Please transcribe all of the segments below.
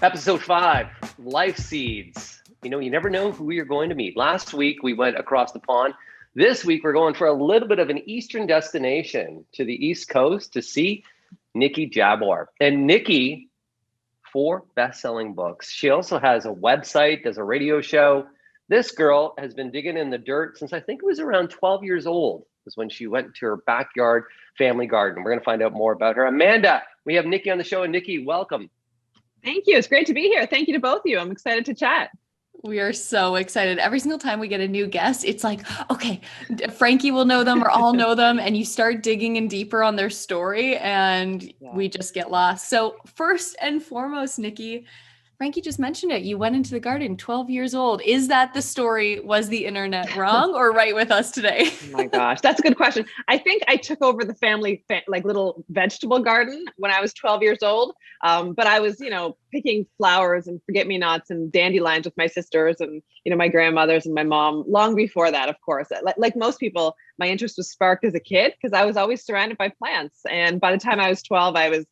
Episode 5, Life Seeds. You know, you never know who you're going to meet. Last week, we went across the pond. This week, we're going for a little bit of an Eastern destination to the East Coast to see Niki Jabbour. And Niki, 4 best-selling books. She also has a website, does a radio show. This girl has been digging in the dirt since I think it was around 12 years old, was when she went to her backyard family garden. We're going to find out more about her. Amanda, we have Niki on the show, and Niki, welcome. Thank you. It's great to be here. Thank you to both of you. I'm excited to chat. We are so excited. Every single time we get a new guest, it's like, okay, Frankie will know them or I'll know them. And you start digging in deeper on their story and we just get lost. So first and foremost, Niki, Frankie just mentioned it. You went into the garden 12 years old. Is that the story? Was the internet wrong or right with us today? Oh my gosh, that's a good question. I think I took over the family like little vegetable garden when I was 12 years old. But I was, picking flowers and forget-me-nots and dandelions with my sisters and, my grandmothers and my mom long before that, of course. Like most people, my interest was sparked as a kid because I was always surrounded by plants. And by the time I was 12, I was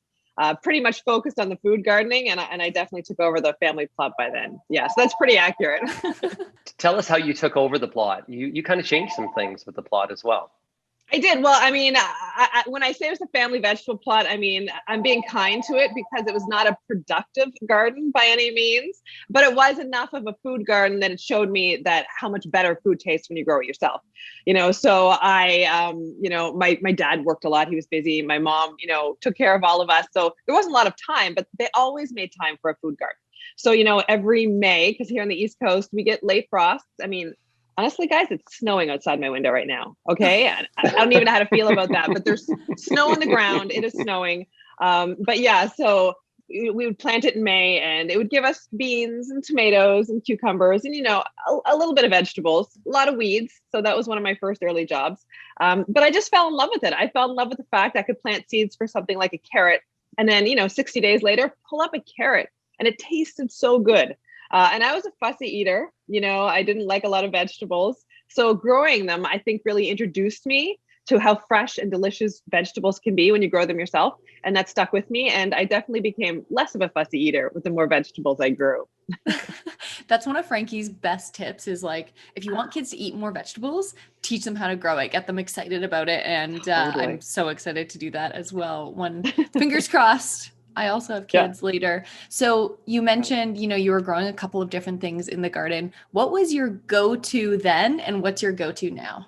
pretty much focused on the food gardening, and I definitely took over the family plot by then. Yeah, so that's pretty accurate. Tell us how you took over the plot. You kind of changed some things with the plot as well. I did. Well, I mean, when I say it was a family vegetable plot, I mean, I'm being kind to it because it was not a productive garden by any means, but it was enough of a food garden that it showed me that how much better food tastes when you grow it yourself. So I, my dad worked a lot. He was busy. My mom, took care of all of us. So there wasn't a lot of time, but they always made time for a food garden. So, every May, because here on the East Coast, we get late frosts. I mean, honestly, guys, it's snowing outside my window right now. Okay. I don't even know how to feel about that, but there's snow on the ground. It is snowing. But yeah, so we would plant it in May and it would give us beans and tomatoes and cucumbers and, a little bit of vegetables, a lot of weeds. So that was one of my first early jobs. But I just fell in love with it. I fell in love with the fact I could plant seeds for something like a carrot. And then, 60 days later, pull up a carrot and it tasted so good. And I was a fussy eater, I didn't like a lot of vegetables. So growing them, I think really introduced me to how fresh and delicious vegetables can be when you grow them yourself. And that stuck with me. And I definitely became less of a fussy eater with the more vegetables I grew. That's one of Frankie's best tips is like, if you want kids to eat more vegetables, teach them how to grow it, get them excited about it. And Totally. I'm so excited to do that as well. Fingers crossed. I also have kids later. So you mentioned, you were growing a couple of different things in the garden. What was your go-to then? And what's your go-to now?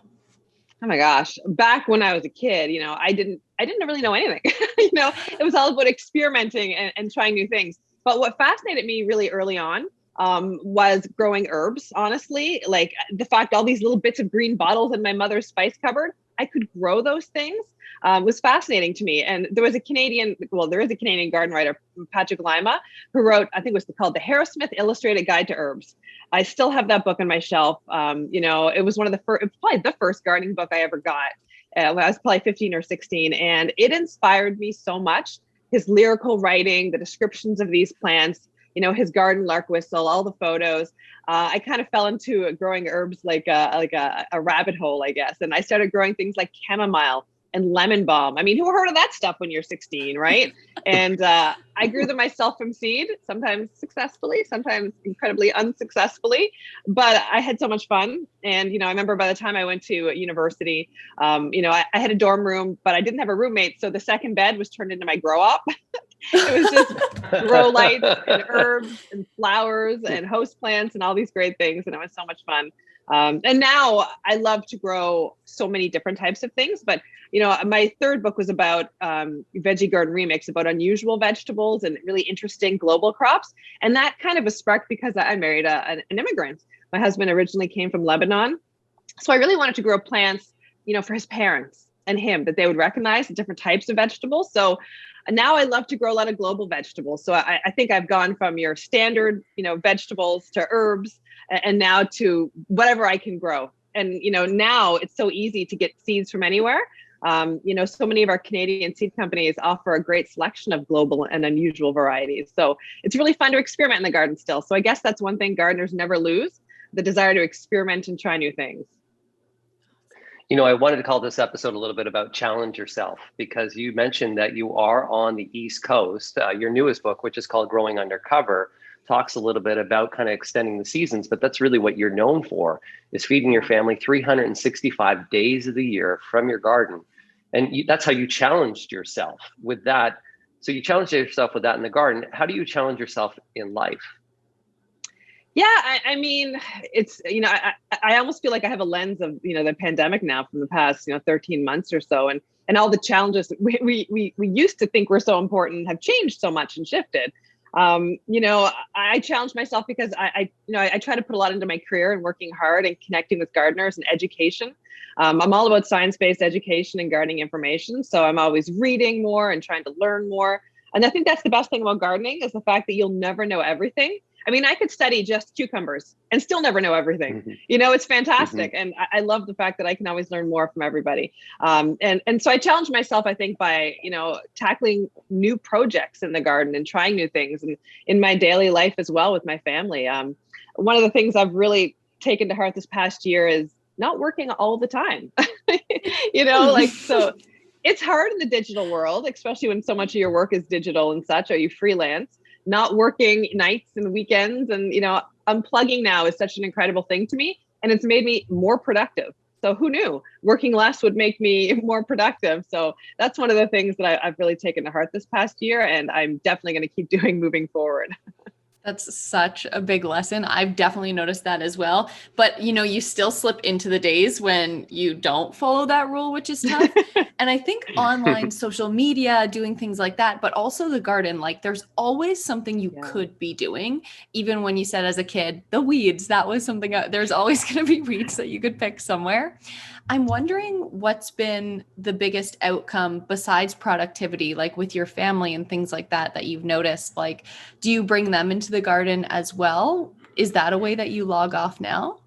Oh my gosh. Back when I was a kid, I didn't really know anything. It was all about experimenting and trying new things. But what fascinated me really early on was growing herbs, honestly. Like the fact all these little bits of green bottles in my mother's spice cupboard, I could grow those things. Was fascinating to me. And there is a Canadian garden writer, Patrick Lima, who wrote, I think it was called The Harrowsmith Illustrated Guide to Herbs. I still have that book on my shelf. It was one of the first, probably the first gardening book I ever got. When I was probably 15 or 16. And it inspired me so much. His lyrical writing, the descriptions of these plants, his garden lark whistle, all the photos. I kind of fell into growing herbs like a rabbit hole, I guess. And I started growing things like chamomile and lemon balm. I mean, who heard of that stuff when you're 16, right? And I grew them myself from seed, sometimes successfully, sometimes incredibly unsuccessfully, but I had so much fun. And, I remember by the time I went to university, I had a dorm room, but I didn't have a roommate. So the second bed was turned into my grow up. It was just grow lights and herbs and flowers and host plants and all these great things. And it was so much fun. And now I love to grow so many different types of things, but my third book was about Veggie Garden Remix, about unusual vegetables and really interesting global crops. And that kind of was sparked because I married an immigrant. My husband originally came from Lebanon. So I really wanted to grow plants, for his parents and him, that they would recognize the different types of vegetables. So now I love to grow a lot of global vegetables. So I think I've gone from your standard, vegetables to herbs and now to whatever I can grow. And, now it's so easy to get seeds from anywhere. So many of our Canadian seed companies offer a great selection of global and unusual varieties. So it's really fun to experiment in the garden still. So I guess that's one thing gardeners never lose, the desire to experiment and try new things. I wanted to call this episode a little bit about challenge yourself, because you mentioned that you are on the East Coast. Your newest book, which is called Growing Undercover, talks a little bit about kind of extending the seasons, but that's really what you're known for, is feeding your family 365 days of the year from your garden. And that's how you challenged yourself with that. So you challenged yourself with that in the garden. How do you challenge yourself in life? Yeah, I mean, it's, I almost feel like I have a lens of, the pandemic now from the past, 13 months or so. And all the challenges we used to think were so important have changed so much and shifted. I challenge myself because I try to put a lot into my career and working hard and connecting with gardeners and education. I'm all about science-based education and gardening information. So I'm always reading more and trying to learn more. And I think that's the best thing about gardening, is the fact that you'll never know everything. I mean, I could study just cucumbers and still never know everything. Mm-hmm. It's fantastic. Mm-hmm. And I love the fact that I can always learn more from everybody. And so I challenge myself, I think, by, tackling new projects in the garden and trying new things, and in my daily life as well with my family. One of the things I've really taken to heart this past year is not working all the time, so it's hard in the digital world, especially when so much of your work is digital and such, or you freelance. Not working nights and weekends, and unplugging now is such an incredible thing to me, and it's made me more productive. So who knew working less would make me more productive? So that's one of the things that I've really taken to heart this past year, and I'm definitely going to keep doing moving forward. That's such a big lesson. I've definitely noticed that as well. But, you still slip into the days when you don't follow that rule, which is tough. And I think online social media, doing things like that, but also the garden, like there's always something you could be doing. Even when you said as a kid, the weeds, that was something, there's always going to be weeds that you could pick somewhere. I'm wondering what's been the biggest outcome besides productivity, like with your family and things like that, that you've noticed. Like, do you bring them into the garden as well? Is that a way that you log off now?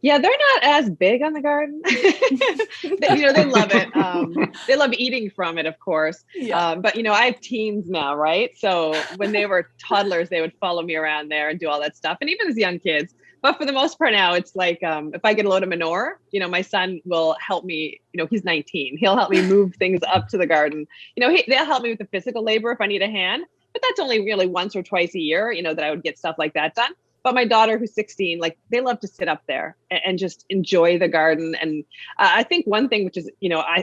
Yeah, they're not as big on the garden. They love it. They love eating from it, of course. Yeah. But, I have teens now, right? So when they were toddlers, they would follow me around there and do all that stuff. And even as young kids. But for the most part now, it's like, if I get a load of manure, my son will help me, he's 19. He'll help me move things up to the garden. They'll help me with the physical labor if I need a hand, but that's only really once or twice a year, that I would get stuff like that done. But my daughter, who's 16, like they love to sit up there and just enjoy the garden. And I think one thing which is,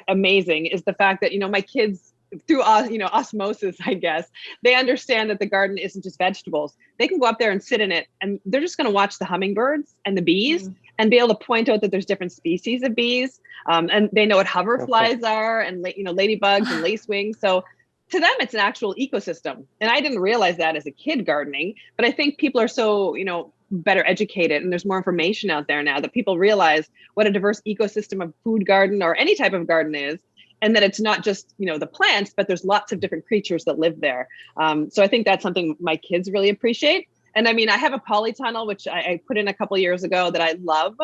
amazing is the fact that, my kids, through osmosis, I guess, they understand that the garden isn't just vegetables. They can go up there and sit in it, and they're just going to watch the hummingbirds and the bees and be able to point out that there's different species of bees. And they know what hoverflies are, and ladybugs and lacewings. So to them, it's an actual ecosystem. And I didn't realize that as a kid gardening, but I think people are so, better educated, and there's more information out there now that people realize what a diverse ecosystem of food garden or any type of garden is. And that it's not just, the plants, but there's lots of different creatures that live there. So I think that's something my kids really appreciate. And I mean, I have a polytunnel, which I put in a couple of years ago that I love.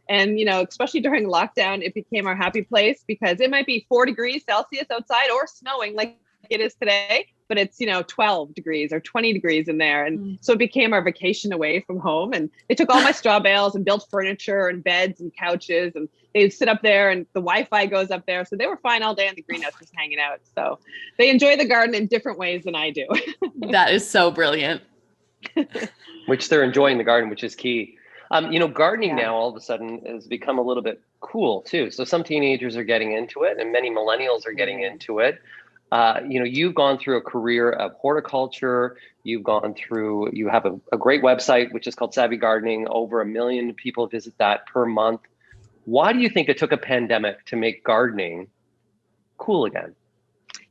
And, especially during lockdown, it became our happy place, because it might be 4 degrees Celsius outside or snowing like it is today, but it's, 12 degrees or 20 degrees in there. And so it became our vacation away from home. And they took all my straw bales and built furniture and beds and couches, and they'd sit up there, and the Wi-Fi goes up there. So they were fine all day in the greenhouse just hanging out. So they enjoy the garden in different ways than I do. That is so brilliant. Which they're enjoying the garden, which is key. Gardening now all of a sudden has become a little bit cool too. So some teenagers are getting into it, and many millennials are getting into it. You've gone through a career of horticulture. You have a great website, which is called Savvy Gardening. Over 1 million people visit that per month. Why do you think it took a pandemic to make gardening cool again?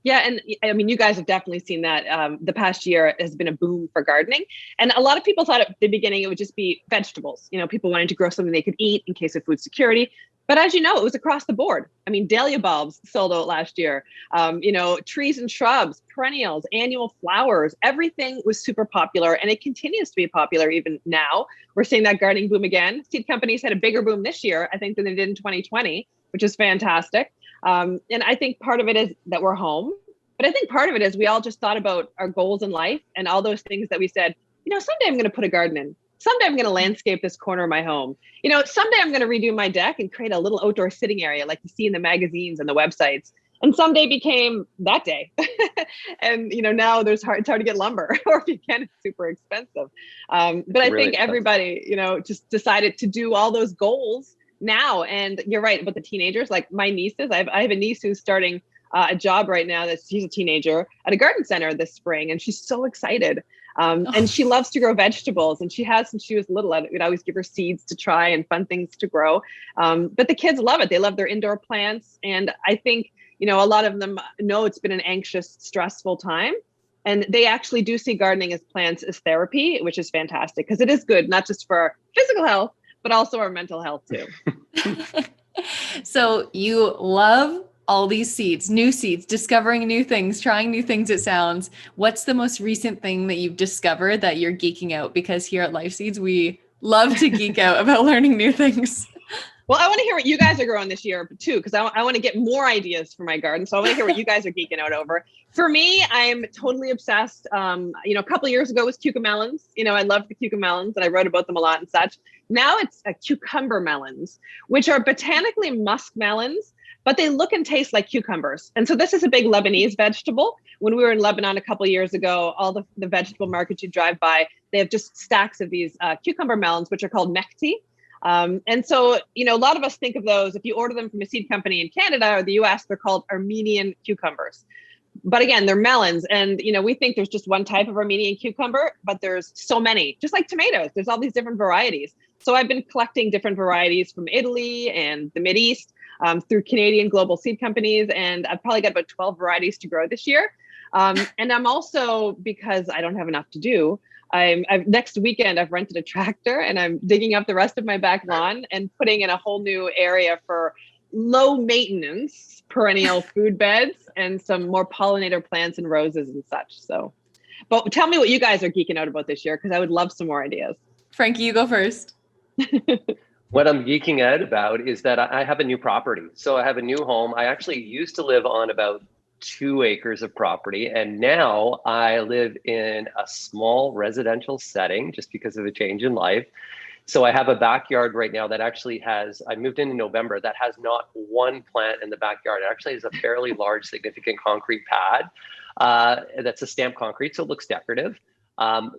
Yeah. And I mean, you guys have definitely seen that the past year has been a boom for gardening. And a lot of people thought at the beginning it would just be vegetables. People wanted to grow something they could eat in case of food security. But as you know, it was across the board. I mean, dahlia bulbs sold out last year. Trees and shrubs, perennials, annual flowers, everything was super popular, and it continues to be popular even now. We're seeing that gardening boom again. Seed companies had a bigger boom this year, I think, than they did in 2020, which is fantastic. And I think part of it is that we're home, but I think part of it is we all just thought about our goals in life and all those things that we said, someday I'm going to put a garden in. someday I'm going to landscape this corner of my home. You know, someday I'm going to redo my deck and create a little outdoor sitting area like you see in the magazines and the websites. And someday became that day. And, you know, now it's hard to get lumber, or if you can, it's super expensive. But I think everybody, you know, just decided to do all those goals now. And you're right about the teenagers, like my nieces. I have a niece who's starting a job right now. She's a teenager at a garden center this spring, and she's so excited. And she loves to grow vegetables, and she has since she was little. We'd always give her seeds to try and fun things to grow. But the kids love it. They love their indoor plants. And I think, you know, a lot of them know it's been an anxious, stressful time. And they actually do see gardening as plants as therapy, which is fantastic, because it is good, not just for our physical health, but also our mental health too. So you love all these seeds, new seeds, discovering new things, trying new things, it sounds. What's the most recent thing that you've discovered that you're geeking out? Because here at Life Seeds, we love to geek out about learning new things. Well, I want to hear what you guys are growing this year too, because I want to get more ideas for my garden. So I want to hear what you guys are geeking out over. For me, I'm totally obsessed. You know, a couple of years ago was cucamelons. You know, I loved the cucamelons and I wrote about them a lot and such. Now it's cucumber melons, which are botanically musk melons, but they look and taste like cucumbers. And so this is a big Lebanese vegetable. When we were in Lebanon a couple of years ago, all the vegetable markets you drive by, they have just stacks of these cucumber melons, which are called mekti. And so, you know, a lot of us think of those, if you order them from a seed company in Canada or the US, they're called Armenian cucumbers. But again, they're melons. And, you know, we think there's just one type of Armenian cucumber, but there's so many, just like tomatoes. There's all these different varieties. So I've been collecting different varieties from Italy and the Mideast through Canadian global seed companies. And I've probably got about 12 varieties to grow this year. And I'm also, because I don't have enough to do, next weekend, I've rented a tractor and I'm digging up the rest of my back lawn and putting in a whole new area for low maintenance perennial food beds and some more pollinator plants and roses and such. So, but tell me what you guys are geeking out about this year, because I would love some more ideas. Frankie, you go first. What I'm geeking out about is that I have a new property. So I have a new home. I actually used to live on about 2 acres of property, and now I live in a small residential setting just because of a change in life. So I have a backyard right now that actually has, I moved in November, that has not one plant in the backyard. It actually has a fairly large, significant concrete pad that's a stamped concrete, so it looks decorative.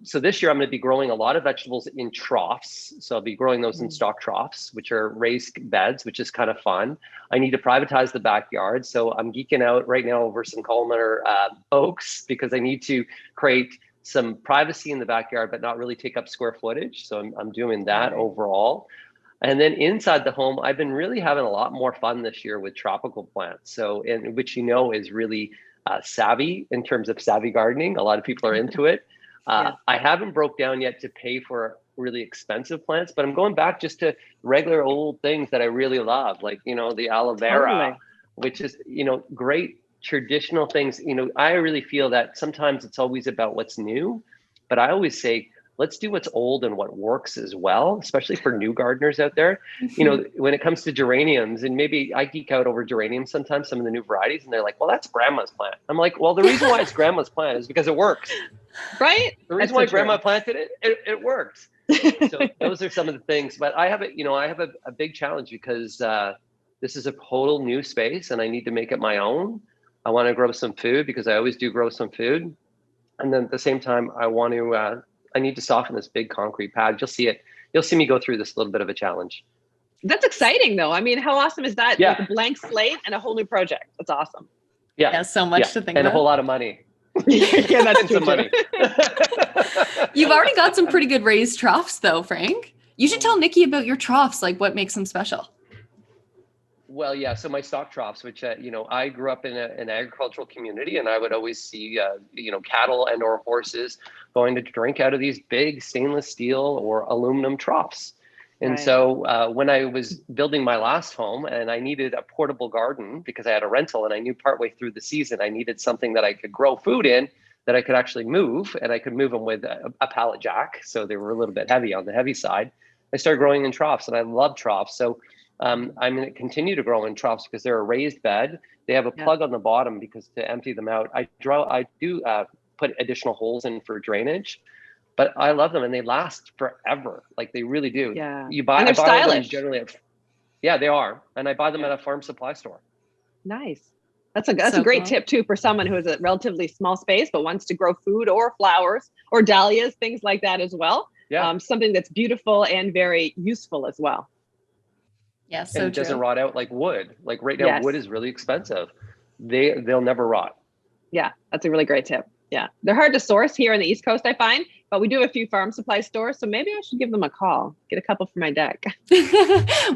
So this year I'm going to be growing a lot of vegetables in troughs. So I'll be growing those in stock troughs, which are raised beds, which is kind of fun. I need to privatize the backyard. So I'm geeking out right now over some columnar oaks, because I need to create some privacy in the backyard, but not really take up square footage. So I'm doing that overall. And then inside the home, I've been really having a lot more fun this year with tropical plants. So, and which, you know, is really savvy in terms of savvy gardening. A lot of people are into it. I haven't broke down yet to pay for really expensive plants, but I'm going back just to regular old things that I really love, like, you know, the aloe vera, which is, you know, great traditional things. You know, I really feel that sometimes it's always about what's new, but I always say, let's do what's old and what works as well, especially for new gardeners out there. You know, when it comes to geraniums, and maybe I geek out over geraniums sometimes, some of the new varieties, and they're like, well, that's grandma's plant. I'm like, well, the reason why it's grandma's plant is because it works. Right? The reason why grandma planted it, it works. So those are some of the things. But I have a big challenge, because this is a total new space and I need to make it my own. I want to grow some food, because I always do grow some food. And then at the same time, I need to soften this big concrete pad. You'll see it. You'll see me go through this little bit of a challenge. That's exciting though. I mean, how awesome is that? Yeah. Like a blank slate and a whole new project. That's awesome. Yeah, so much to think about. And a whole lot of money. Yeah, that's true. Money. You've already got some pretty good raised troughs though, Frank. You should tell Niki about your troughs, like what makes them special. Well, yeah. So my stock troughs, which, you know, I grew up in an agricultural community, and I would always see, you know, cattle and or horses going to drink out of these big stainless steel or aluminum troughs. And so when I was building my last home and I needed a portable garden because I had a rental, and I knew partway through the season I needed something that I could grow food in, that I could actually move, and I could move them with a pallet jack. So they were a little bit heavy on the heavy side. I started growing in troughs, and I love troughs. So I'm going to continue to grow in troughs because they're a raised bed. They have a plug on the bottom because to empty them out. I do put additional holes in for drainage. but I love them and they last forever. Like they really do. Yeah. You buy, And they're I buy them stylish. generally at, yeah, they are. And I buy them Yeah. at a farm supply store. Nice. That's a So great cool. tip too for someone who has a relatively small space but wants to grow food or flowers or dahlias, things like that as well. Yeah. Something that's beautiful and very useful as well. Yeah, so And it doesn't true. rot out like wood. Like right now, Yes. wood is really expensive. They'll never rot. Yeah, that's a really great tip. Yeah, they're hard to source here on the East Coast, I find, but we do have a few farm supply stores, so maybe I should give them a call, get a couple for my deck.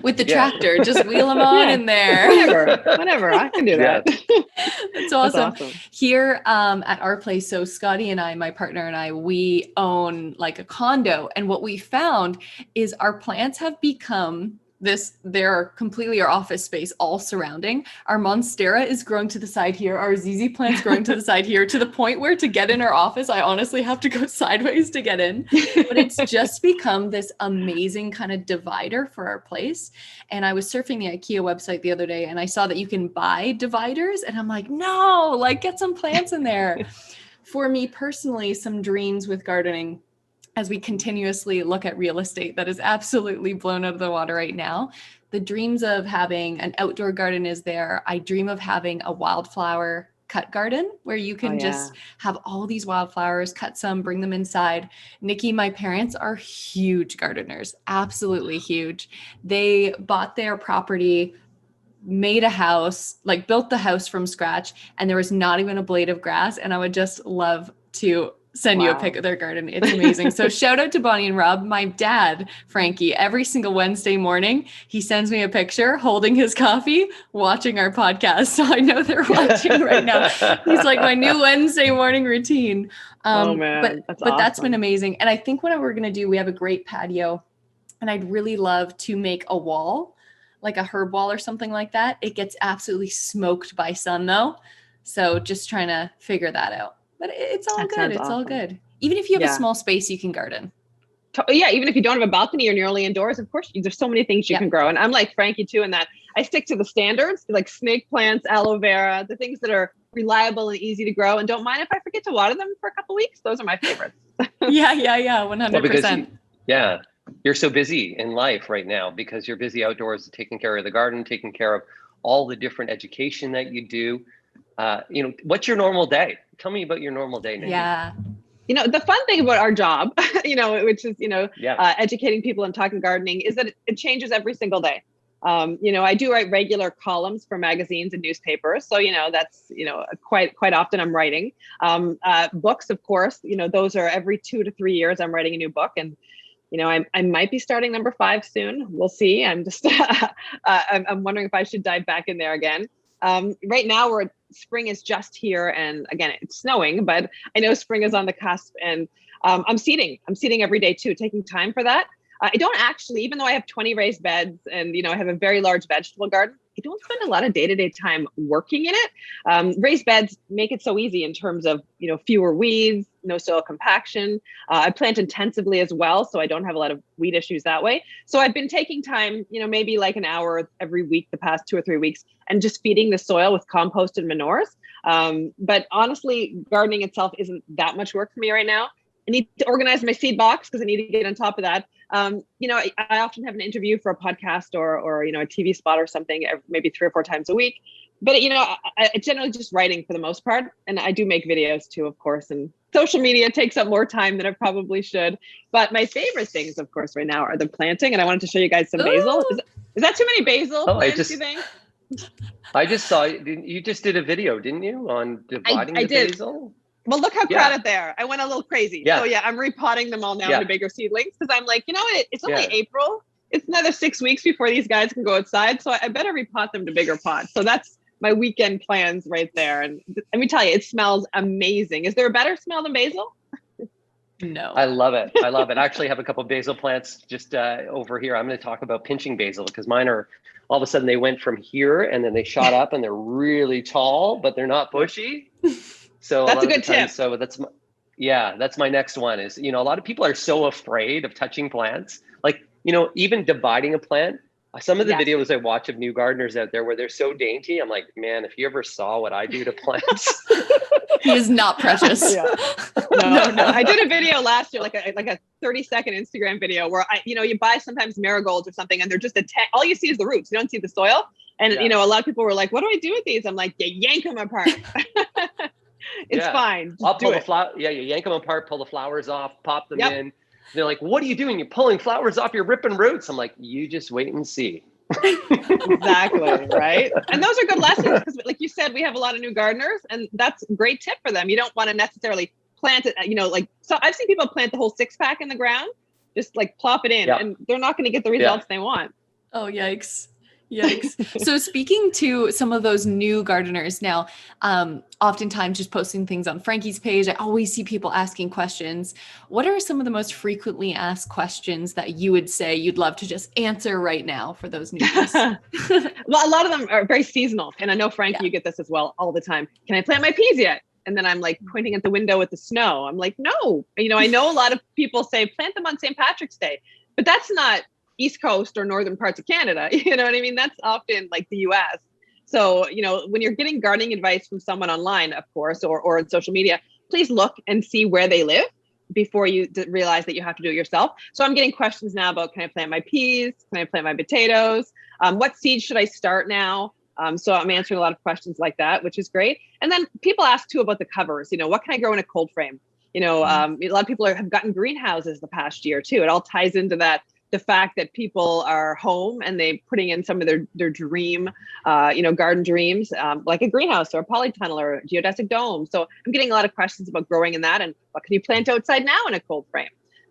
With the Yeah. tractor, just wheel them on Yeah. in there. Whatever, I can do that. That's awesome. That's awesome. Here at our place, so Scotty and I, my partner and I, we own like a condo, and what we found is our plants have become they're completely our office space all surrounding. Our Monstera is growing to the side here. Our ZZ plant's growing to the side here, to the point where to get in our office, I honestly have to go sideways to get in. But it's just become this amazing kind of divider for our place. And I was surfing the IKEA website the other day and I saw that you can buy dividers. And I'm like, no, like get some plants in there. For me personally, some dreams with gardening, as we continuously look at real estate that is absolutely blown out of the water right now. The dreams of having an outdoor garden is there. I dream of having a wildflower cut garden where you can just have all these wildflowers, cut some, bring them inside. Niki, my parents are huge gardeners, absolutely huge. They bought their property, made a house, like built the house from scratch, and there was not even a blade of grass. And I would just love to send you a pic of their garden. It's amazing. So shout out to Bonnie and Rob. My dad, Frankie, every single Wednesday morning, he sends me a picture holding his coffee, watching our podcast. So I know they're watching right now. He's like my new Wednesday morning routine. Oh man, but that's been amazing. And I think what we're going to do, we have a great patio and I'd really love to make a wall, like a herb wall or something like that. It gets absolutely smoked by sun though. So just trying to figure that out. But it's all good. It's all good. Even if you have a small space, you can garden. Yeah, even if you don't have a balcony or you're only indoors, of course, there's so many things you can grow. And I'm like Frankie too, in that I stick to the standards, like snake plants, aloe vera, the things that are reliable and easy to grow. And don't mind if I forget to water them for a couple weeks. Those are my favorites. Yeah, 100%. Well, because you're so busy in life right now because you're busy outdoors, taking care of the garden, taking care of all the different education that you do. What's your normal day? Tell me about your normal day, Niki. Yeah. The fun thing about our job, which is, educating people and talking gardening, is that it changes every single day. I do write regular columns for magazines and newspapers. So, that's, quite often I'm writing. Books, of course, those are every 2 to 3 years I'm writing a new book. And, I might be starting number 5 soon. We'll see. I'm just, I'm wondering if I should dive back in there again. Right now spring is just here, and again, it's snowing, but I know spring is on the cusp, and I'm seeding every day too, taking time for that. I don't actually, even though I have 20 raised beds and, I have a very large vegetable garden, I don't spend a lot of day-to-day time working in it. Raised beds make it so easy in terms of, fewer weeds, no soil compaction. I plant intensively as well, so I don't have a lot of weed issues that way. So I've been taking time, maybe like an hour every week, the past 2 or 3 weeks, and just feeding the soil with composted manures. But honestly, gardening itself isn't that much work for me right now. I need to organize my seed box because I need to get on top of that. I often have an interview for a podcast or a TV spot or something, maybe 3 or 4 times a week. But, I generally just writing for the most part. And I do make videos too, of course. And social media takes up more time than it probably should. But my favorite things, of course, right now are the planting. And I wanted to show you guys some basil. Is that too many basil plants, you think? I just saw you just did a video, didn't you, on dividing the basil? Well, look how crowded they are. I went a little crazy. Yeah. So I'm repotting them all now into bigger seedlings because I'm like, it's only April. It's another 6 weeks before these guys can go outside. So I better repot them to bigger pots. So that's my weekend plans right there. And let me tell you, it smells amazing. Is there a better smell than basil? No. I love it. I actually have a couple of basil plants just over here. I'm going to talk about pinching basil because mine are all of a sudden they went from here and then they shot up and they're really tall, but they're not bushy. So that's a good tip. So that's my next one is, a lot of people are so afraid of touching plants. Like, even dividing a plant, some of the videos I watch of new gardeners out there where they're so dainty, I'm like, man, if you ever saw what I do to plants, He is not precious. Yeah. No. I did a video last year, like a 30-second Instagram video where you buy sometimes marigolds or something, and they're just all you see is the roots. You don't see the soil. And a lot of people were like, "What do I do with these?" I'm like, "You yank them apart." It's fine. I'll pull the flower. Yeah, you yank them apart, pull the flowers off, pop them in. They're like, "What are you doing? You're pulling flowers off. You're ripping roots." I'm like, "You just wait and see." Exactly, right? And those are good lessons because, like you said, we have a lot of new gardeners, and that's a great tip for them. You don't want to necessarily plant it, so I've seen people plant the whole 6-pack in the ground, just like plop it in, and they're not going to get the results they want. Oh, yikes. Yikes. So speaking to some of those new gardeners now, oftentimes just posting things on Frankie's page, I always see people asking questions. What are some of the most frequently asked questions that you would say you'd love to just answer right now for those newbies? Well, a lot of them are very seasonal. And I know, Frankie, you get this as well all the time. Can I plant my peas yet? And then I'm like pointing at the window with the snow. I'm like, no. I know a lot of people say plant them on St. Patrick's Day, but that's not East Coast or northern parts of Canada. You know what I mean? That's often like the US. So, when you're getting gardening advice from someone online, of course, or on social media, please look and see where they live before you realize that you have to do it yourself. So I'm getting questions now about, can I plant my peas? Can I plant my potatoes? What seeds should I start now? So I'm answering a lot of questions like that, which is great. And then people ask too about the covers. What can I grow in a cold frame? A lot of people have gotten greenhouses the past year too. It all ties into that. The fact that people are home and they're putting in some of their dream, garden dreams, like a greenhouse or a polytunnel or a geodesic dome. So I'm getting a lot of questions about growing in that and what can you plant outside now in a cold frame?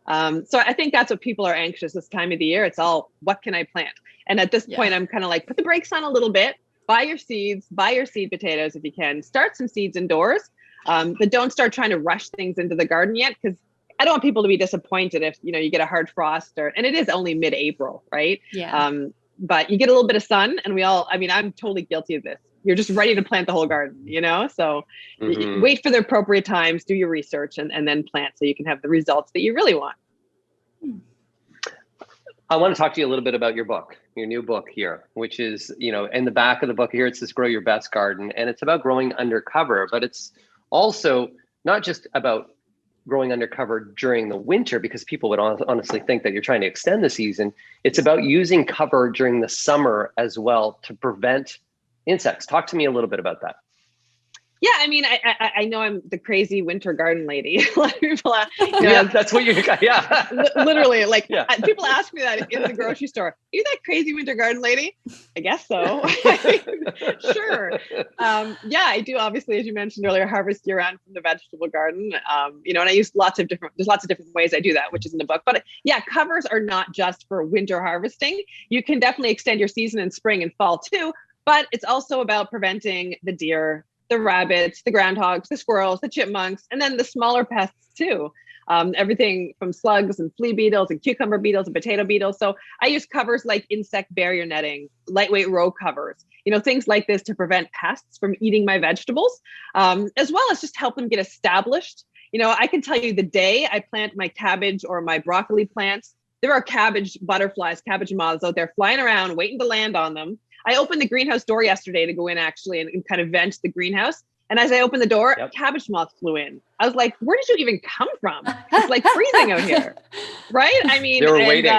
So I think that's what people are anxious this time of the year. It's all, what can I plant? And at this point, I'm kind of like, put the brakes on a little bit, buy your seeds, buy your seed potatoes if you can, start some seeds indoors, but don't start trying to rush things into the garden yet, because I don't want people to be disappointed if, you get a hard frost and it is only mid-April, right? Yeah. But you get a little bit of sun and I'm totally guilty of this. You're just ready to plant the whole garden, So wait for the appropriate times, do your research and then plant so you can have the results that you really want. I want to talk to you a little bit about your book, your new book here, which is, in the back of the book here, it says Grow Your Best Garden. And it's about growing undercover, but it's also not just about growing undercover during the winter, because people would honestly think that you're trying to extend the season. It's about using cover during the summer as well to prevent insects. Talk to me a little bit about that. Yeah, I know I'm the crazy winter garden lady. A lot of people, that's what you got. Yeah, literally, people ask me that in the grocery store. Are you that crazy winter garden lady? I guess so. Sure. I do. Obviously, as you mentioned earlier, harvest year round from the vegetable garden. And I use there's lots of different ways I do that, which is in the book. But covers are not just for winter harvesting. You can definitely extend your season in spring and fall too. But it's also about preventing the deer, the rabbits, the groundhogs, the squirrels, the chipmunks, and then the smaller pests too. Everything from slugs and flea beetles and cucumber beetles and potato beetles. So I use covers like insect barrier netting, lightweight row covers, things like this to prevent pests from eating my vegetables, as well as just help them get established. I can tell you the day I plant my cabbage or my broccoli plants, there are cabbage butterflies, cabbage moths out there flying around, waiting to land on them. I opened the greenhouse door yesterday to go in actually and kind of vent the greenhouse. And as I opened the door, cabbage moth flew in. I was like, where did you even come from? It's like freezing out here, right? They were waiting.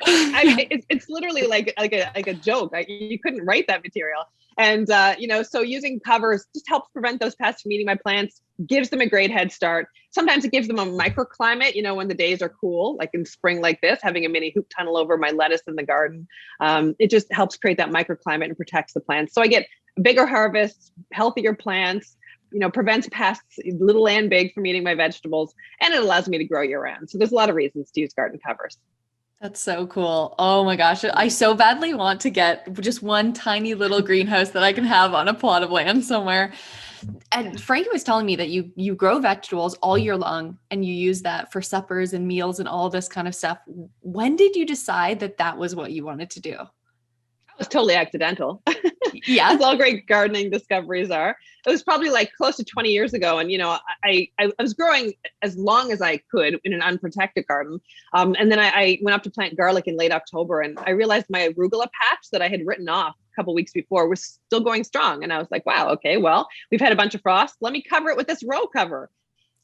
It's literally like a joke. You couldn't write that material. And, so using covers just helps prevent those pests from eating my plants, gives them a great head start. Sometimes it gives them a microclimate, when the days are cool, like in spring like this, having a mini hoop tunnel over my lettuce in the garden. It just helps create that microclimate and protects the plants. So I get bigger harvests, healthier plants, prevents pests, little and big, from eating my vegetables, and it allows me to grow year round. So there's a lot of reasons to use garden covers. That's so cool. Oh my gosh. I so badly want to get just one tiny little greenhouse that I can have on a plot of land somewhere. And Frankie was telling me that you grow vegetables all year long and you use that for suppers and meals and all this kind of stuff. When did you decide that was what you wanted to do? That was totally accidental. Yeah. As all great gardening discoveries are. It was probably like close to 20 years ago. And, I was growing as long as I could in an unprotected garden. And then I went up to plant garlic in late October and I realized my arugula patch that I had written off couple weeks before was still going strong. And I was like, wow, okay, well, we've had a bunch of frost. Let me cover it with this row cover.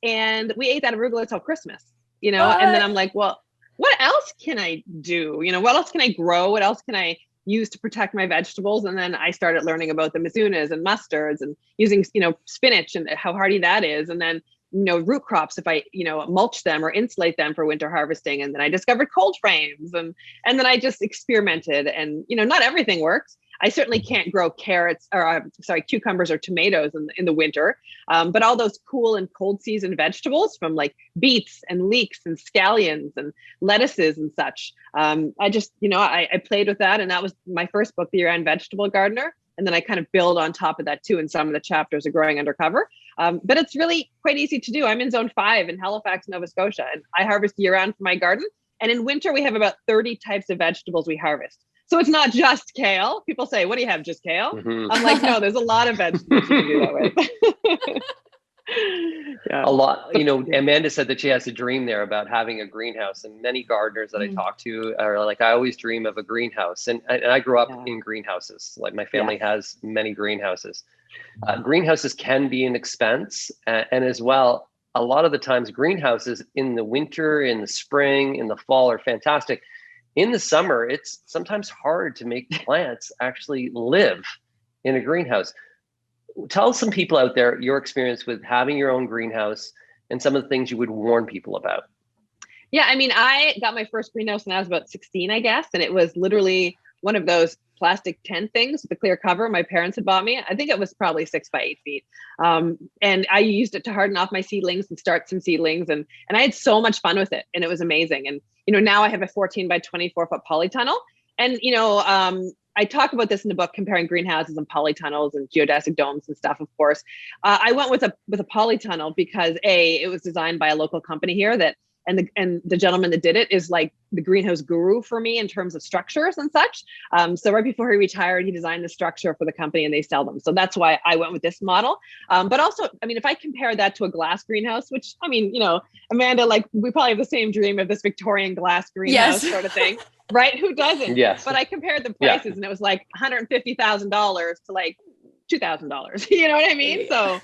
And we ate that arugula till Christmas, you know? And then I'm like, well, what else can I do? You know, what else can I grow? What else can I use to protect my vegetables? And then I started learning about the mizunas and mustards and using, you know, spinach and how hardy that is. And then, you know, root crops, if I, you know, mulch them or insulate them for winter harvesting. And then I discovered cold frames and then I just experimented and, you know, not everything works. I certainly can't grow carrots or cucumbers or tomatoes in the winter. But all those cool and cold season vegetables from like beets and leeks and scallions and lettuces and such. I just, you know, I played with that. And that was my first book, The Year-End Vegetable Gardener. And then I kind of build on top of that too in some of the chapters of Growing Undercover. But it's really quite easy to do. I'm in zone 5 in Halifax, Nova Scotia, and I harvest year round for my garden. And in winter, we have about 30 types of vegetables we harvest. So it's not just kale. People say, what do you have, just kale? Mm-hmm. I'm like, no, there's a lot of vegetables you can do that with. Yeah. A lot, you know, Amanda said that she has a dream there about having a greenhouse, and many gardeners that I talk to are like, I always dream of a greenhouse. And I grew up in greenhouses. Like my family has many greenhouses. Greenhouses can be an expense. And as well, a lot of the times greenhouses in the winter, in the spring, in the fall are fantastic. In the summer, it's sometimes hard to make plants actually live in a greenhouse. Tell some people out there your experience with having your own greenhouse and some of the things you would warn people about. Yeah, I mean, I got my first greenhouse when I was about 16, I guess. And it was literally one of those plastic tent things with a clear cover my parents had bought me. I think it was probably 6 by 8 feet. And I used it to harden off my seedlings and start some seedlings. And I had so much fun with it. And it was amazing. And, you know, now I have a 14 by 24 foot polytunnel. And, you know, I talk about this in the book, comparing greenhouses and polytunnels and geodesic domes and stuff, of course. I went with a polytunnel because it was designed by a local company here and the gentleman that did it is like the greenhouse guru for me in terms of structures and such. So right before he retired, he designed the structure for the company and they sell them. So that's why I went with this model. But also, I mean, if I compare that to a glass greenhouse, which, I mean, you know, Amanda, like we probably have the same dream of this Victorian glass greenhouse sort of thing, right? Who doesn't? Yes. But I compared the prices and it was like $150,000 to like $2,000. You know what I mean? So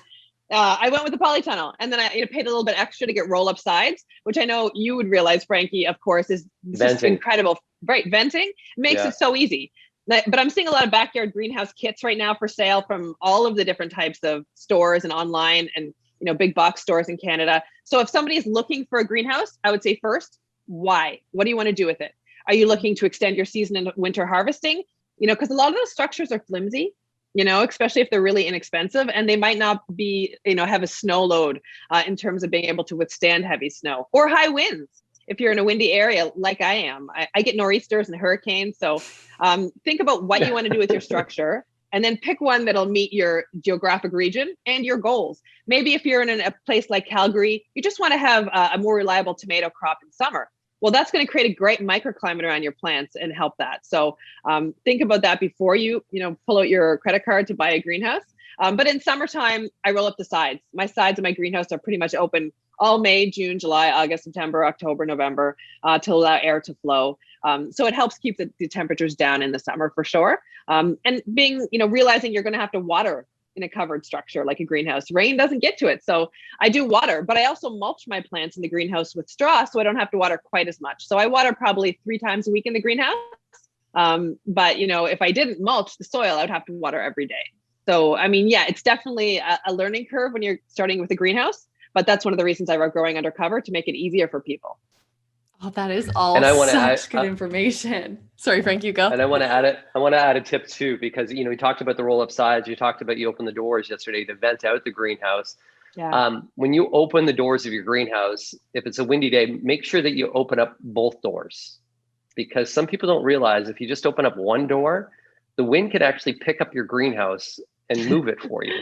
I went with the polytunnel, and then I paid a little bit extra to get roll-up sides, which I know you would realize, Frankie, of course, is just incredible. Right, venting makes it so easy. But I'm seeing a lot of backyard greenhouse kits right now for sale from all of the different types of stores and online and, you know, big box stores in Canada. So if somebody is looking for a greenhouse, I would say first, why? What do you want to do with it? Are you looking to extend your season into winter harvesting? You know, because a lot of those structures are flimsy. You know, especially if they're really inexpensive, and they might not be, you know, have a snow load in terms of being able to withstand heavy snow or high winds. If you're in a windy area like I am, I get nor'easters and hurricanes. So think about what you want to do with your structure and then pick one that'll meet your geographic region and your goals. Maybe if you're in a place like Calgary, you just want to have a more reliable tomato crop in summer. Well, that's going to create a great microclimate around your plants and help that. So think about that before you pull out your credit card to buy a greenhouse. But in summertime, I roll up the sides. My sides of my greenhouse are pretty much open all May, June, July, August, September, October, November to allow air to flow. So it helps keep the temperatures down in the summer for sure. And being, realizing you're going to have to water in a covered structure like a greenhouse. Rain doesn't get to it. So I do water, but I also mulch my plants in the greenhouse with straw so I don't have to water quite as much. So I water probably 3 times a week in the greenhouse. But if I didn't mulch the soil, I would have to water every day. So, I mean, yeah, it's definitely a learning curve when you're starting with a greenhouse, but that's one of the reasons I wrote Growing Undercover, to make it easier for people. Oh, that is all such good information. Sorry, Frank, you go. And I want to add a tip too, because, we talked about the roll-up sides. You talked about you opened the doors yesterday to vent out the greenhouse. Yeah. When you open the doors of your greenhouse, if it's a windy day, make sure that you open up both doors, because some people don't realize if you just open up one door, the wind can actually pick up your greenhouse and move it for you.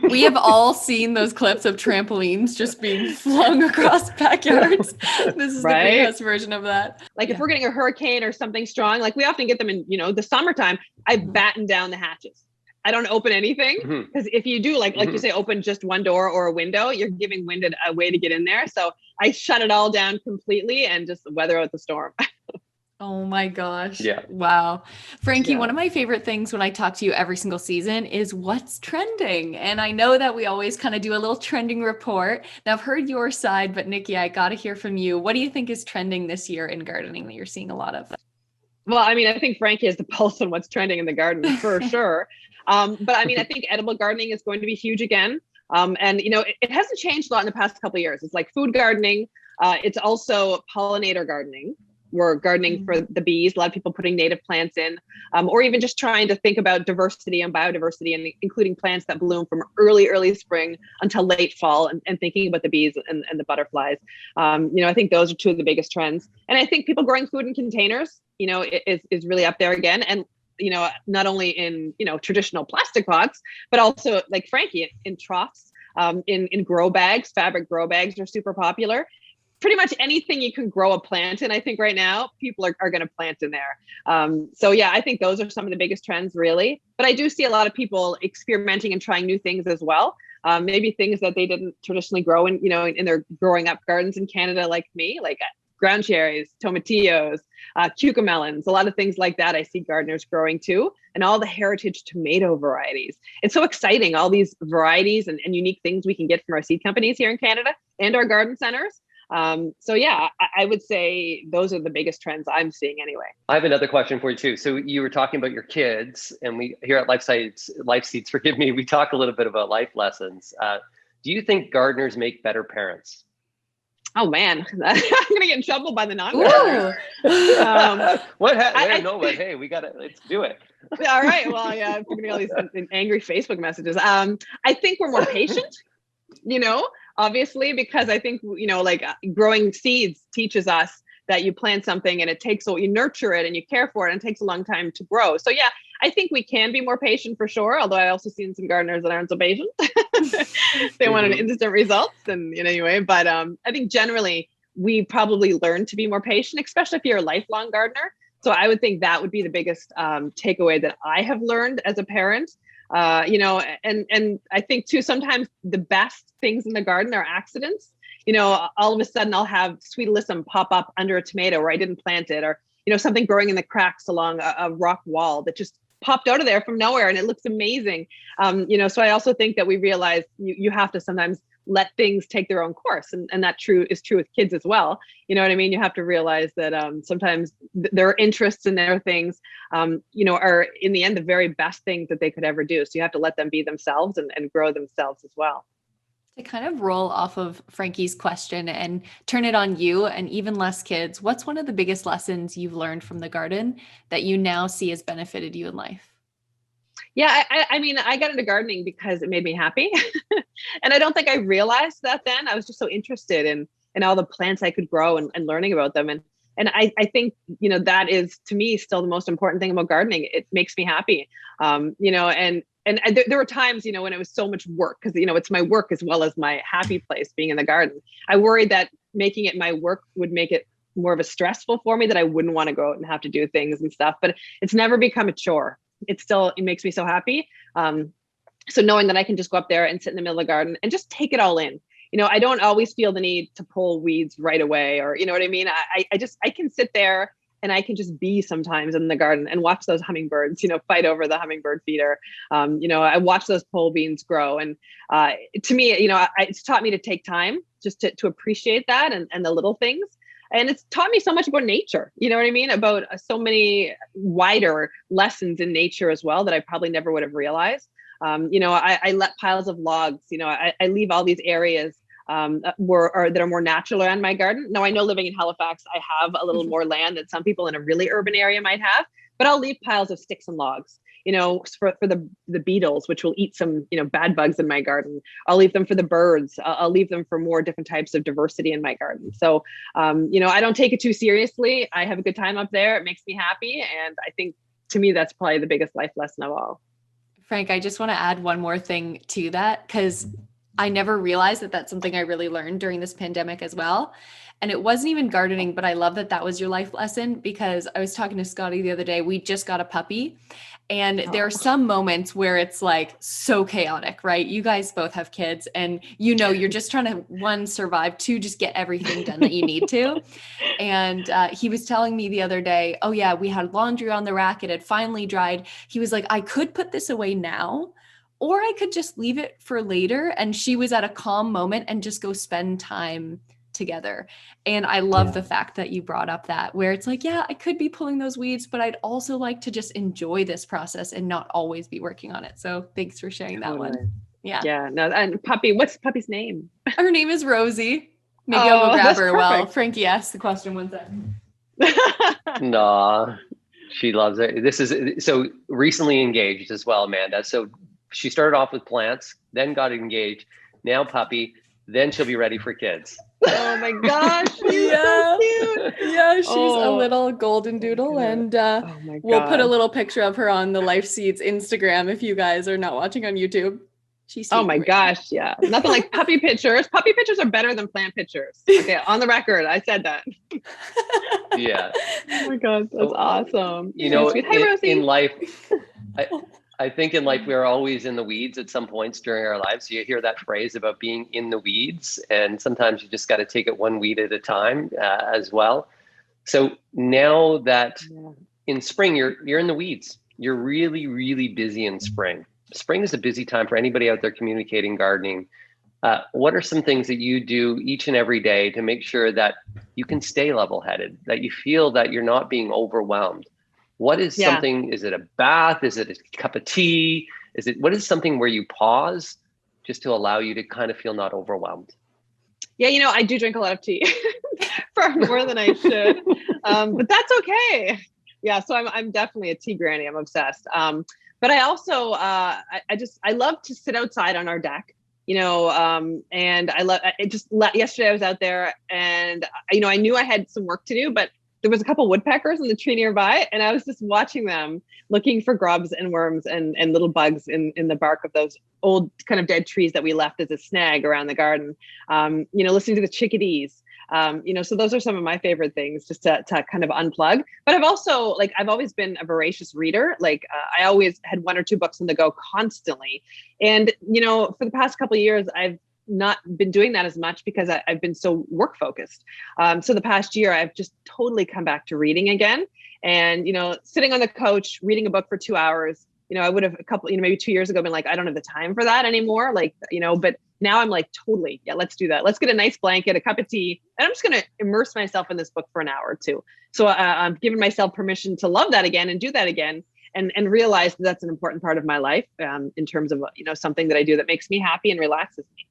We have all seen those clips of trampolines just being flung across backyards. This is the greenhouse version of that. Like if we're getting a hurricane or something strong, like we often get them in, the summertime, I batten down the hatches. I don't open anything, because if you do, like you say, open just one door or a window, you're giving wind a way to get in there. So I shut it all down completely and just weather out the storm. Oh my gosh. Yeah. Wow. Frankie, Yeah. one of my favorite things when I talk to you every single season is what's trending. And I know that we always kind of do a little trending report. Now I've heard your side, but Niki, I got to hear from you. What do you think is trending this year in gardening that you're seeing a lot of? Well, I mean, I think Frankie has the pulse on what's trending in the garden for sure. But I mean, I think edible gardening is going to be huge again. And you know, it hasn't changed a lot in the past couple of years. It's like food gardening. It's also pollinator gardening. We're gardening for the bees. A lot of people putting native plants in, or even just trying to think about diversity and biodiversity, and including plants that bloom from early spring until late fall, and thinking about the bees and the butterflies. You know, I think those are two of the biggest trends. And I think people growing food in containers, you know, is really up there again. And you know, not only in, you know, traditional plastic pots, but also like Frankie in troughs, in grow bags. Fabric grow bags are super popular. Pretty much anything you can grow a plant in, I think right now, people are going to plant in there. So yeah, I think those are some of the biggest trends really. But I do see a lot of people experimenting and trying new things as well. Maybe things that they didn't traditionally grow in, you know, in their growing up gardens in Canada, like me, like ground cherries, tomatillos, cucamelons, a lot of things like that I see gardeners growing too, and all the heritage tomato varieties. It's so exciting, all these varieties and unique things we can get from our seed companies here in Canada and our garden centers. So yeah, I would say those are the biggest trends I'm seeing anyway. I have another question for you too. So you were talking about your kids, and we here at Life Seeds, forgive me, we talk a little bit about life lessons. Do you think gardeners make better parents? Oh man, I'm gonna get in trouble by the non-gardeners. Hey, let's do it. All right, well, yeah, I'm getting all these angry Facebook messages. I think we're more patient, you know, obviously, because I think, you know, like growing seeds teaches us that you plant something and you nurture it and you care for it, and it takes a long time to grow. So yeah, I think we can be more patient for sure. Although I also seen some gardeners that aren't so patient. They want an instant results, and you know, anyway. But I think generally we probably learn to be more patient, especially if you're a lifelong gardener. So I would think that would be the biggest takeaway that I have learned as a parent. You know, and I think too, sometimes the best things in the garden are accidents. You know, all of a sudden I'll have sweet alyssum pop up under a tomato where I didn't plant it, or, you know, something growing in the cracks along a rock wall that just popped out of there from nowhere, and it looks amazing. You know, so I also think that we realize you have to sometimes let things take their own course, and that is true with kids as well. You know what I mean? You have to realize that sometimes their interests and their things, you know, are in the end the very best things that they could ever do. So you have to let them be themselves and grow themselves as well. To kind of roll off of Frankie's question and turn it on you and even less kids, what's one of the biggest lessons you've learned from the garden that you now see has benefited you in life? Yeah, I mean, I got into gardening because it made me happy. And I don't think I realized that then. I was just so interested in all the plants I could grow and learning about them. And I think, you know, that is to me still the most important thing about gardening. It makes me happy. You know, and there were times, you know, when it was so much work, because, you know, it's my work as well as my happy place being in the garden. I worried that making it my work would make it more of a stressful for me, that I wouldn't want to go out and have to do things and stuff. But it's never become a chore. It makes me so happy. So knowing that I can just go up there and sit in the middle of the garden and just take it all in. You know, I don't always feel the need to pull weeds right away, or, you know what I mean? I can sit there and I can just be sometimes in the garden and watch those hummingbirds, you know, fight over the hummingbird feeder. You know, I watch those pole beans grow. And to me, you know, it's taught me to take time just to appreciate that and the little things. And it's taught me so much about nature, you know what I mean? About so many wider lessons in nature as well that I probably never would have realized. You know, I let piles of logs, you know, I leave all these areas that are more natural around my garden. Now, I know living in Halifax, I have a little more land than some people in a really urban area might have, but I'll leave piles of sticks and logs, you know, for the beetles, which will eat some, you know, bad bugs in my garden. I'll leave them for the birds. I'll leave them for more different types of diversity in my garden. So, you know, I don't take it too seriously. I have a good time up there. It makes me happy. And I think to me, that's probably the biggest life lesson of all. Frank, I just want to add one more thing to that, because I never realized that that's something I really learned during this pandemic as well. And it wasn't even gardening, but I love that that was your life lesson, because I was talking to Scotty the other day. We just got a puppy, and there are some moments where it's like so chaotic, right? You guys both have kids, and you know, you're just trying to, one, survive, two, just get everything done that you need to. And he was telling me the other day, oh yeah, we had laundry on the rack. It had finally dried. He was like, I could put this away now, or I could just leave it for later. And she was at a calm moment and just go spend time together. And I love the fact that you brought up that, where it's like, yeah, I could be pulling those weeds, but I'd also like to just enjoy this process and not always be working on it. So thanks for sharing that one. Yeah. Yeah. No, and Puppy, what's Puppy's name? Her name is Rosie. Maybe I'll go grab her while Frankie asks the question. One second. Nah, she loves it. This is so recently engaged as well, Amanda. So she started off with plants, then got engaged, now puppy, then she'll be ready for kids. Oh my gosh, she's so cute. Yeah, she's a little golden doodle, and we'll put a little picture of her on the Life Seeds Instagram if you guys are not watching on YouTube. She's gosh, yeah. Nothing like puppy pictures. Puppy pictures are better than plant pictures. Okay, on the record, I said that. Yeah. Oh my gosh, that's awesome. You know, in life, I think in life, we are always in the weeds at some points during our lives. So you hear that phrase about being in the weeds, and sometimes you just got to take it one weed at a time as well. So now that in spring, you're in the weeds, you're really, really busy in spring. Spring is a busy time for anybody out there communicating gardening. What are some things that you do each and every day to make sure that you can stay level-headed, that you feel that you're not being overwhelmed? What is something, is it a bath? Is it a cup of tea? What is something where you pause just to allow you to kind of feel not overwhelmed? Yeah, you know, I do drink a lot of tea far more than I should, but that's okay. Yeah, so I'm definitely a tea granny. I'm obsessed. But I also, I love to sit outside on our deck, you know, and yesterday I was out there and, you know, I knew I had some work to do, but there was a couple woodpeckers in the tree nearby, and I was just watching them looking for grubs and worms and little bugs in the bark of those old kind of dead trees that we left as a snag around the garden. You know, listening to the chickadees. You know, so those are some of my favorite things, just to kind of unplug. But I've always been a voracious reader. I always had one or two books on the go constantly. And, you know, for the past couple of years, I've not been doing that as much because I've been so work focused. So the past year, I've just totally come back to reading again. And, you know, sitting on the couch, reading a book for 2 hours, you know, I would have maybe 2 years ago been like, I don't have the time for that anymore. But now I'm like, totally, yeah, let's do that. Let's get a nice blanket, a cup of tea, and I'm just going to immerse myself in this book for an hour or two. So I'm giving myself permission to love that again and do that again, and realize that that's an important part of my life in terms of, you know, something that I do that makes me happy and relaxes me.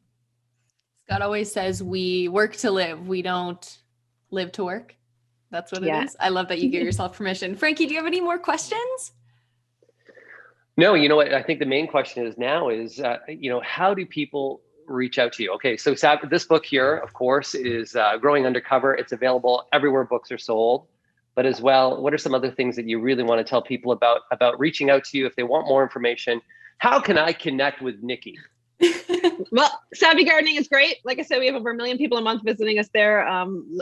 Scott always says we work to live. We don't live to work. That's what it is. I love that you give yourself permission. Frankie, do you have any more questions? No, you know what? I think the main question is now is, you know, how do people reach out to you? Okay, so this book here, of course, is Growing Undercover. It's available everywhere books are sold. But as well, what are some other things that you really want to tell people about reaching out to you if they want more information? How can I connect with Niki? Well, Savvy Gardening is great. Like I said, we have over 1 million people a month visiting us there.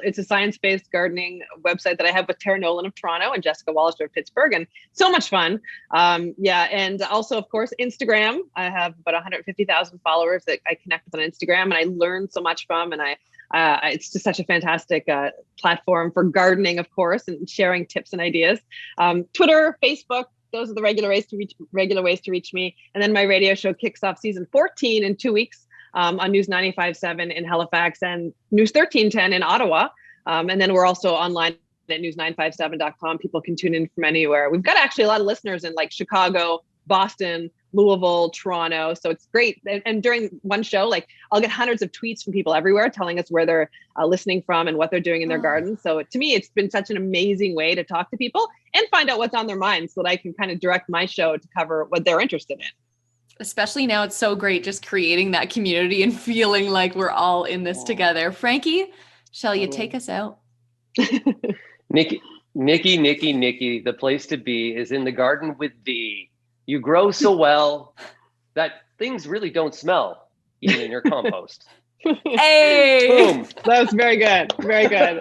It's a science-based gardening website that I have with Tara Nolan of Toronto and Jessica Wallace of Pittsburgh, and so much fun. And also, of course, Instagram. I have about 150,000 followers that I connect with on Instagram, and I learn so much from. And it's just such a fantastic platform for gardening, of course, and sharing tips and ideas. Twitter, Facebook. Those are the regular ways to reach me. And then my radio show kicks off season 14 in 2 weeks on News 95.7 in Halifax and News 1310 in Ottawa. And then we're also online at news957.com. People can tune in from anywhere. We've got actually a lot of listeners in like Chicago, Boston, Louisville, Toronto. So it's great. And during one show, like I'll get hundreds of tweets from people everywhere telling us where they're listening from and what they're doing in their garden. So to me, it's been such an amazing way to talk to people and find out what's on their minds so that I can kind of direct my show to cover what they're interested in. Especially now, it's so great just creating that community and feeling like we're all in this together. Frankie, shall you take us out? Niki, the place to be is in the garden with thee. You grow so well that things really don't smell, even in your compost. Hey, boom! That was very good, very good.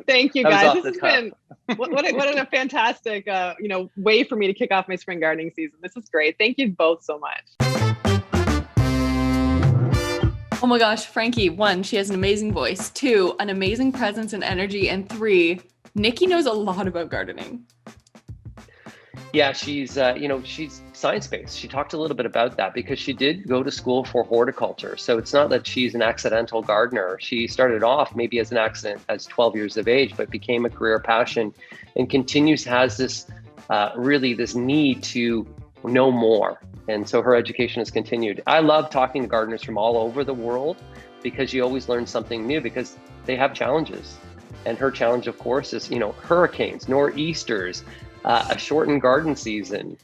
Thank you, guys. This has been what a fantastic way for me to kick off my spring gardening season. This is great. Thank you both so much. Oh my gosh, Frankie, 1, she has an amazing voice. 2, an amazing presence and energy. And 3, Niki knows a lot about gardening. Yeah, she's science-based. She talked a little bit about that because she did go to school for horticulture. So it's not that she's an accidental gardener. She started off maybe as an accident as 12 years of age, but became a career passion and has this this need to know more. And so her education has continued. I love talking to gardeners from all over the world because you always learn something new because they have challenges. And her challenge, of course, is, hurricanes, nor'easters, a shortened garden season.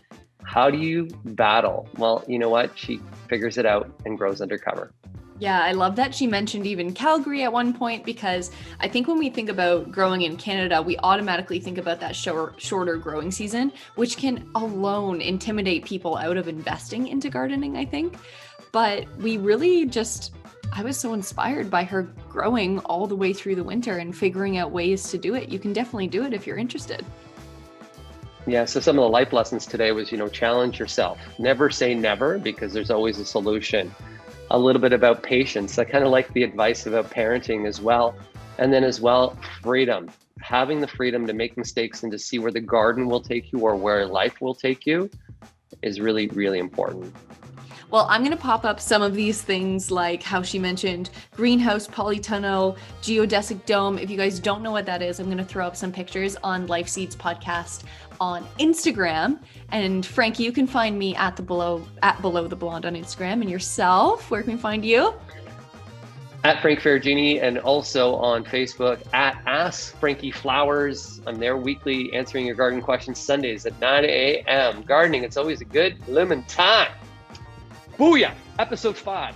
How do you battle? Well, you know what? She figures it out and grows undercover. Yeah, I love that she mentioned even Calgary at one point, because I think when we think about growing in Canada, we automatically think about that shorter growing season, which can alone intimidate people out of investing into gardening, I think. But we really I was so inspired by her growing all the way through the winter and figuring out ways to do it. You can definitely do it if you're interested. Yeah, so some of the life lessons today was, challenge yourself. Never say never, because there's always a solution. A little bit about patience. I kind of like the advice about parenting as well. And then as well, freedom. Having the freedom to make mistakes and to see where the garden will take you or where life will take you is really, really important. Well, I'm going to pop up some of these things, like how she mentioned greenhouse, polytunnel, geodesic dome. If you guys don't know what that is, I'm going to throw up some pictures on Life Seeds Podcast on Instagram. And Frankie, you can find me at Below the Blonde on Instagram. And yourself, where can we find you? At Frank Ferragini, and also on Facebook at Ask Frankie Flowers. I'm there weekly answering your garden questions, Sundays at 9 a.m. Gardening, it's always a good blooming time. Booyah! Episode 5.